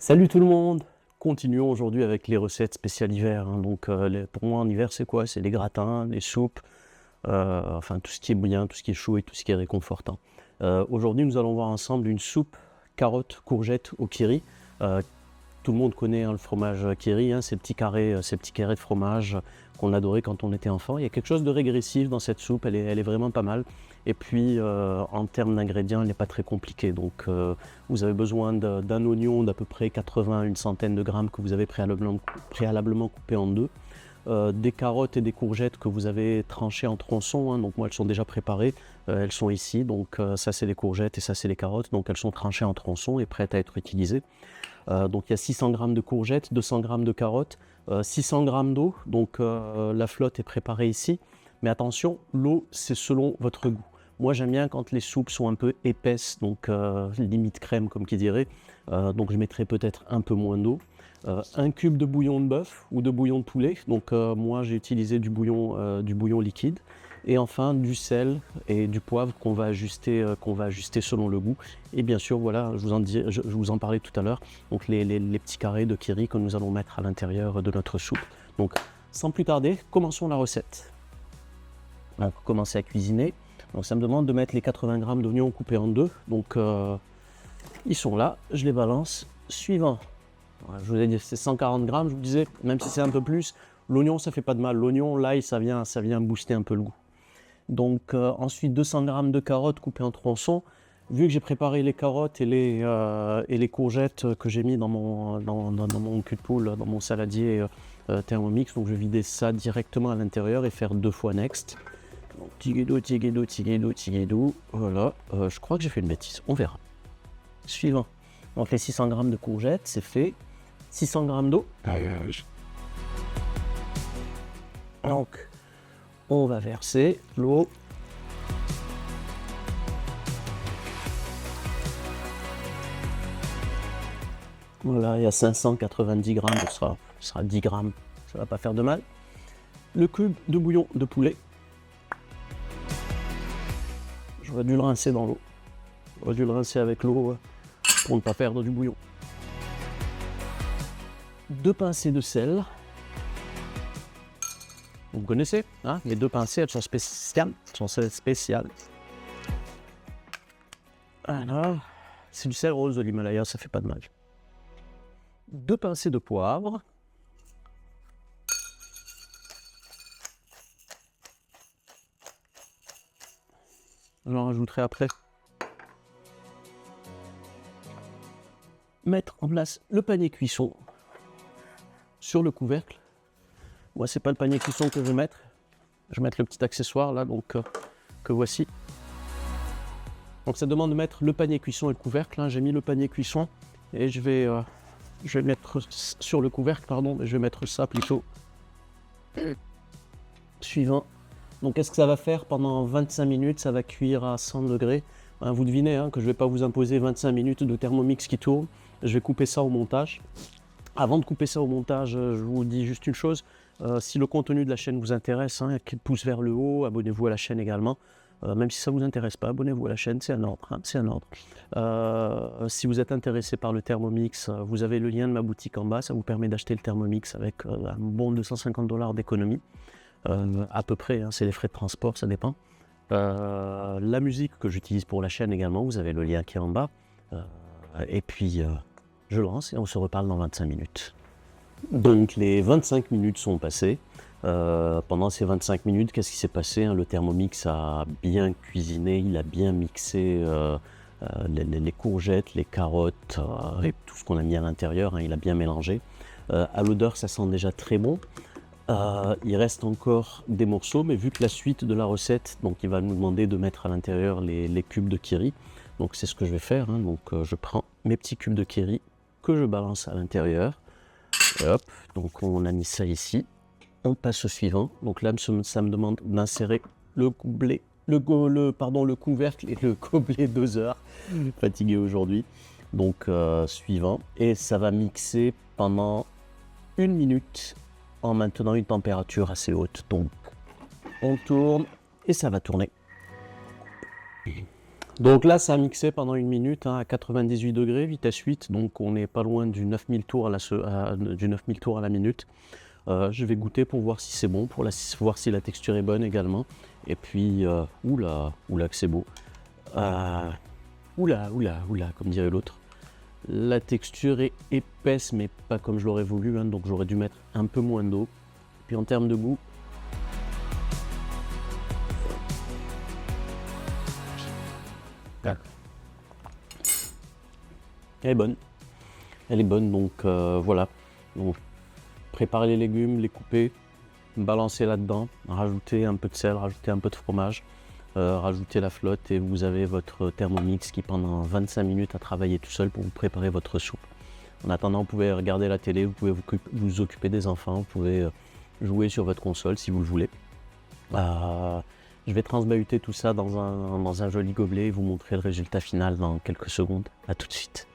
Salut tout le monde! Continuons aujourd'hui avec les recettes spéciales hiver. Pour moi en hiver c'est quoi? C'est les gratins, les soupes, enfin tout ce qui est bien, tout ce qui est chaud et tout ce qui est réconfortant. Aujourd'hui nous allons voir ensemble une soupe carottes, courgettes au kiri. Euh, Tout le monde connaît le fromage kiri, ces petits carrés de fromage qu'on adorait quand on était enfant. Il y a quelque chose de régressif dans cette soupe, elle est vraiment pas mal. Et puis en termes d'ingrédients, elle n'est pas très compliquée. Vous avez besoin d'un oignon d'à peu près 80 une centaine de grammes que vous avez préalablement coupé en deux. Des carottes et des courgettes que vous avez tranchées en tronçons, donc moi elles sont déjà préparées, elles sont ici, ça c'est les courgettes et ça c'est les carottes, donc elles sont tranchées en tronçons et prêtes à être utilisées. Donc il y a 600 g de courgettes, 200 g de carottes, 600 g d'eau, la flotte est préparée ici, mais attention, l'eau c'est selon votre goût. Moi j'aime bien quand les soupes sont un peu épaisses, limite crème comme qui dirait, donc je mettrai peut-être un peu moins d'eau. Un cube de bouillon de bœuf ou de bouillon de poulet, moi j'ai utilisé du bouillon liquide. Et enfin du sel et du poivre qu'on va ajuster selon le goût. Et bien sûr, voilà, je vous en parlais tout à l'heure, donc les petits carrés de kiri que nous allons mettre à l'intérieur de notre soupe. Donc sans plus tarder, commençons la recette. On va commencer à cuisiner. Donc ça me demande de mettre les 80 g d'oignons coupés en deux. Ils sont là, je les balance. Suivant. Voilà, je vous ai dit c'est 140 g, je vous disais, même si c'est un peu plus, l'oignon ça fait pas de mal. L'oignon, l'ail, ça vient booster un peu le goût. Ensuite 200 g de carottes coupées en tronçons. Vu que j'ai préparé les carottes et les courgettes que j'ai mis dans mon cul de poule, dans mon saladier Thermomix, donc je vais vider ça directement à l'intérieur et faire 2 fois next. Donc tigedou, voilà, je crois que j'ai fait une bêtise, on verra. Suivant, donc les 600 g de courgettes, c'est fait. 600 g d'eau. Donc, on va verser l'eau. Voilà, il y a 590 grammes, ce sera 10 grammes, ça va pas faire de mal. Le cube de bouillon de poulet. J'aurais dû le rincer dans l'eau. J'aurais dû le rincer avec l'eau pour ne pas perdre du bouillon. 2 pincées de sel. Vous connaissez, hein, les 2 pincées, elles sont spéciales. Voilà, c'est du sel rose de l'Himalaya, ça fait pas de mal. 2 pincées de poivre. J'en rajouterai après. Mettre en place le panier cuisson sur le couvercle. Moi, c'est pas le panier cuisson que je vais mettre. Je vais mettre le petit accessoire là, que voici. Donc ça demande de mettre le panier cuisson et le couvercle. Hein. J'ai mis le panier cuisson et je vais mettre sur le couvercle, mais je vais mettre ça plutôt. Suivant. Donc qu'est-ce que ça va faire pendant 25 minutes? Ça va cuire à 100 degrés. Hein, vous devinez que je ne vais pas vous imposer 25 minutes de Thermomix qui tourne. Je vais couper ça au montage. Avant de couper ça au montage, je vous dis juste une chose. Si le contenu de la chaîne vous intéresse, pouce vers le haut, abonnez-vous à la chaîne également. Même si ça ne vous intéresse pas, abonnez-vous à la chaîne, c'est un ordre. C'est un ordre. Si vous êtes intéressé par le Thermomix, vous avez le lien de ma boutique en bas. Ça vous permet d'acheter le Thermomix avec un bon 250 $ d'économie. À peu près, c'est les frais de transport, ça dépend. La musique que j'utilise pour la chaîne également, vous avez le lien qui est en bas. Et puis, je lance et on se reparle dans 25 minutes. Donc les 25 minutes sont passées. Pendant ces 25 minutes, qu'est-ce qui s'est passé? Le Thermomix a bien cuisiné, il a bien mixé les courgettes, les carottes et tout ce qu'on a mis à l'intérieur, il a bien mélangé. À l'odeur, ça sent déjà très bon. Il reste encore des morceaux, mais vu que la suite de la recette, il va nous demander de mettre à l'intérieur les cubes de kiri. Donc c'est ce que je vais faire. Je prends mes petits cubes de kiri que je balance à l'intérieur. Hop, donc on a mis ça ici. On passe au suivant. Donc là, ça me demande d'insérer le couvercle et le gobelet doseur. Fatigué aujourd'hui. Donc suivant. Et ça va mixer pendant 1 minute en maintenant une température assez haute. Donc on tourne et ça va tourner. Donc là, ça a mixé pendant 1 minute à 98 degrés, vitesse 8, donc on n'est pas loin du 9000 tours du 9000 tours à la minute. Je vais goûter pour voir si c'est bon, pour voir si la texture est bonne également. Et puis, oula que c'est beau. Oula, comme dirait l'autre. La texture est épaisse, mais pas comme je l'aurais voulu, donc j'aurais dû mettre un peu moins d'eau. Puis en termes de goût, elle est bonne. Elle est bonne, donc voilà. Donc, préparer les légumes, les couper, balancer là-dedans, rajouter un peu de sel, rajouter un peu de fromage, rajouter la flotte et vous avez votre Thermomix qui pendant 25 minutes a travaillé tout seul pour vous préparer votre soupe. En attendant, vous pouvez regarder la télé, vous pouvez vous occuper des enfants, vous pouvez jouer sur votre console si vous le voulez. Je vais transbahuter tout ça dans un joli gobelet et vous montrer le résultat final dans quelques secondes. A tout de suite.